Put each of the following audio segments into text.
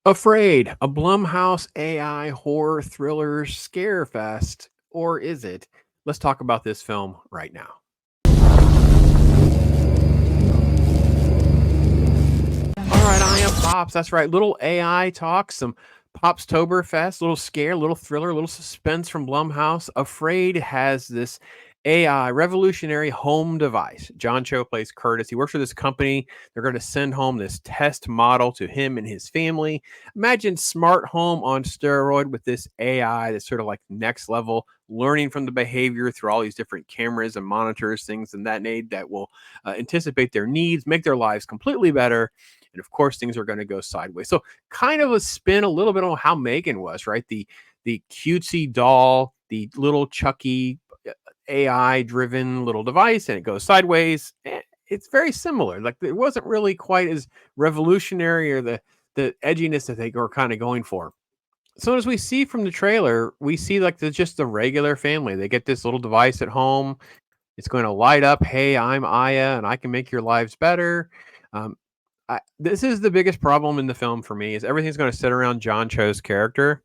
Afraid, a Blumhouse AI horror thriller scare fest, or is it? Let's talk about this film right now. All right, I am Pops. That's right. Little AI talk, some Popstoberfest, little scare, little thriller, little suspense from Blumhouse. Afraid has this AI revolutionary home device. John Cho plays Curtis. He works for this company. They're going to send home this test model to him and his family. Imagine smart home on steroid with this AI that's sort of like next level, learning from the behavior through all these different cameras and monitors, things and that need that will anticipate their needs, make their lives completely better, and of course things are going to go sideways. So kind of a spin a little bit on how Megan was, right? The cutesy doll, the little Chucky AI driven little device, and it goes sideways. It's very similar. Like it wasn't really quite as revolutionary or the edginess that they were kind of going for. So as we see from the trailer, we see like just the regular family. They get this little device at home. It's going to light up. Hey, I'm Aya, and I can make your lives better. Um, this is the biggest problem in the film for me is everything's going to sit around John Cho's character,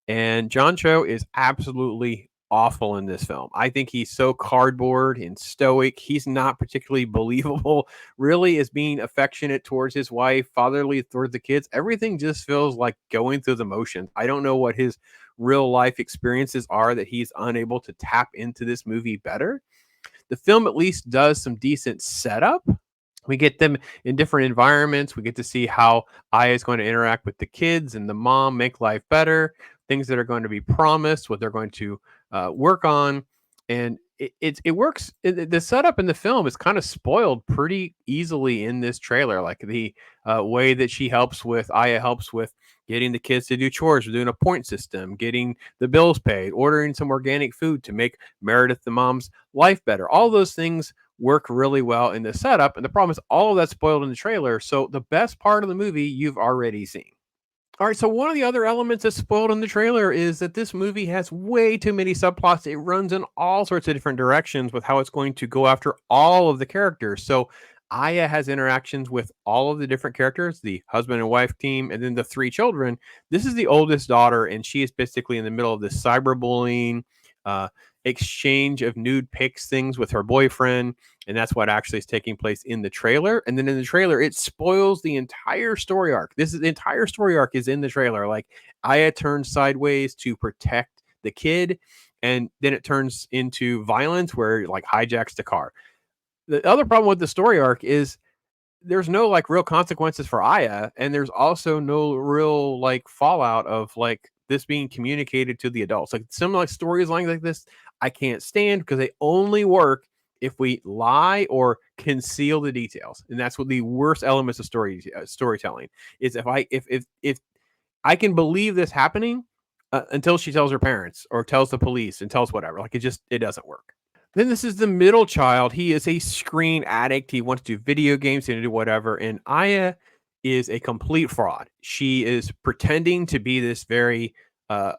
and John Cho is absolutely awful in this film. I think he's so cardboard and stoic. He's not particularly believable, really, as being affectionate towards his wife, fatherly towards the kids. Everything just feels like going through the motions. I don't know what his real life experiences are that he's unable to tap into this movie better. The film at least does some decent setup. We get them in different environments. We get to see how Aya is going to interact with the kids and the mom, make life better, things that are going to be promised, what they're going to work on. And it works. The setup in the film is kind of spoiled pretty easily in this trailer. Like the way that Aya helps with getting the kids to do chores, we're doing a point system, getting the bills paid, ordering some organic food to make Meredith, the mom's life better. All those things work really well in the setup. And the problem is all of that's spoiled in the trailer. So the best part of the movie you've already seen. All right, so one of the other elements that's spoiled in the trailer is that this movie has way too many subplots. It runs in all sorts of different directions with how it's going to go after all of the characters. So Aya has interactions with all of the different characters, the husband and wife team, and then the three children. This is the oldest daughter, and she is basically in the middle of this cyberbullying, uh, exchange of nude pics things with her boyfriend, and that's what actually is taking place in the trailer. And then in the trailer, it spoils the entire story arc. The entire story arc is in the trailer. Like Aya turns sideways to protect the kid, and then it turns into violence where it, like hijacks the car. The other problem with the story arc is there's no like real consequences for Aya, and there's also no real like fallout of like this being communicated to the adults. Like some like stories like this, I can't stand because they only work if we lie or conceal the details, and that's what the worst elements of storytelling is. If I can believe this happening until she tells her parents or tells the police and tells whatever, like it doesn't work. Then this is the middle child. He is a screen addict. He wants to do video games and do whatever. And Aya is a complete fraud. She is pretending to be this very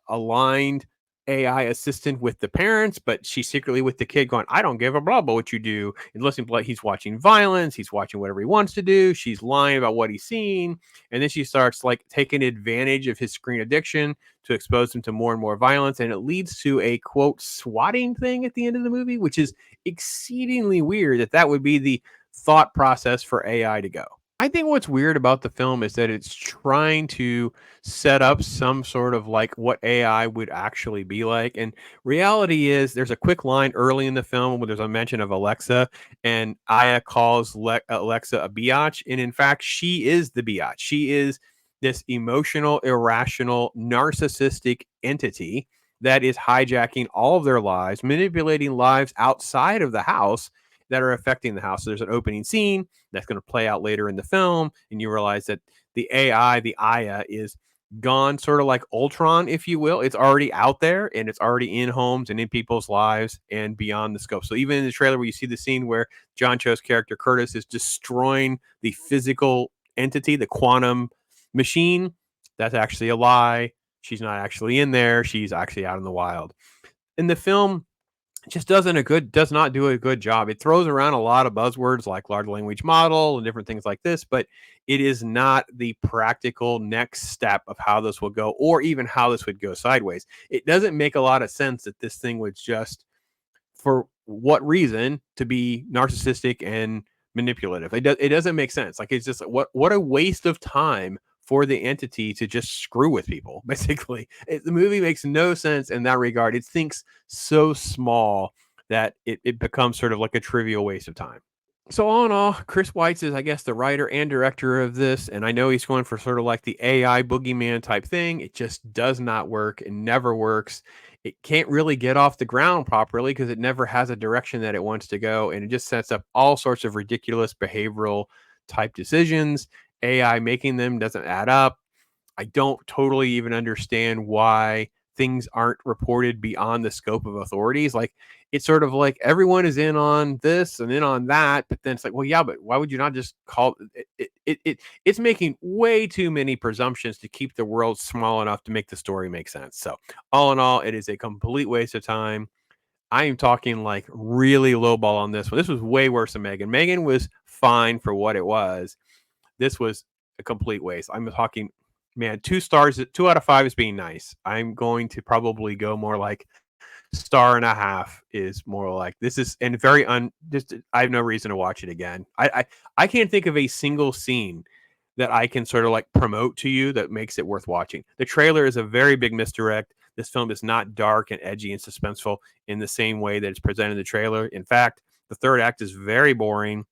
aligned AI assistant with the parents, but she's secretly with the kid going, I don't give a blah about what you do. And listen, he's watching violence. He's watching whatever he wants to do. She's lying about what he's seen. And then she starts like taking advantage of his screen addiction to expose him to more and more violence. And it leads to a quote swatting thing at the end of the movie, which is exceedingly weird that would be the thought process for AI to go. I think what's weird about the film is that it's trying to set up some sort of like what AI would actually be like. And reality is there's a quick line early in the film where there's a mention of Alexa, and Aya calls Alexa a biatch. And in fact, she is the biatch. She is this emotional, irrational, narcissistic entity that is hijacking all of their lives, manipulating lives outside of the house that are affecting the house. So there's an opening scene that's going to play out later in the film, and you realize that the AI, the Aya, is gone, sort of like Ultron, if you will. It's already out there, and it's already in homes and in people's lives and beyond the scope. So even in the trailer where you see the scene where John Cho's character Curtis is destroying the physical entity, the quantum machine, that's actually a lie. She's not actually in there. She's actually out in the wild. In the film, just does not do a good job. It throws around a lot of buzzwords like large language model and different things like this, but it is not the practical next step of how this will go, or even how this would go sideways. It doesn't make a lot of sense that this thing would just, for what reason, to be narcissistic and manipulative. It doesn't make sense. Like, it's just what a waste of time for the entity to just screw with people. Basically, the movie makes no sense in that regard. It thinks so small that it becomes sort of like a trivial waste of time. So all in all, Chris Weitz is, I guess, the writer and director of this, and I know he's going for sort of like the AI boogeyman type thing. It just does not work. It never works. It can't really get off the ground properly because it never has a direction that it wants to go, and it just sets up all sorts of ridiculous behavioral type decisions. AI making them doesn't add up. I don't totally even understand why things aren't reported beyond the scope of authorities. Like, it's sort of like everyone is in on this and in on that, but then it's like, well, yeah, but why would you not just call it's making way too many presumptions to keep the world small enough to make the story make sense. So, all in all, it is a complete waste of time. I am talking like really low ball on this one. This was way worse than Megan. Megan was fine for what it was. This was a complete waste. I'm talking, man, 2 stars, 2 out of 5 is being nice. I'm going to probably go more like star and a half is more like this is, and very just I have no reason to watch it again. I can't think of a single scene that I can sort of like promote to you that makes it worth watching. The trailer is a very big misdirect. This film is not dark and edgy and suspenseful in the same way that it's presented in the trailer. In fact, the third act is very boring.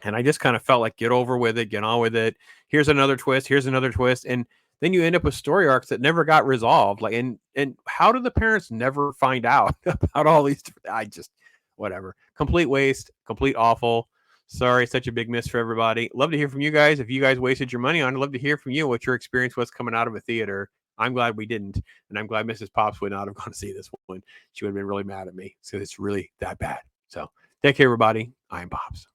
And I just kind of felt like, get over with it, get on with it. Here's another twist. Here's another twist. And then you end up with story arcs that never got resolved. Like, and how do the parents never find out about all these? I just, whatever. Complete waste, complete awful. Sorry, such a big miss for everybody. Love to hear from you guys. If you guys wasted your money on it, love to hear from you what your experience was coming out of a theater. I'm glad we didn't. And I'm glad Mrs. Pops would not have gone to see this one. She would have been really mad at me because it's really that bad. So take care, everybody. I'm Pops.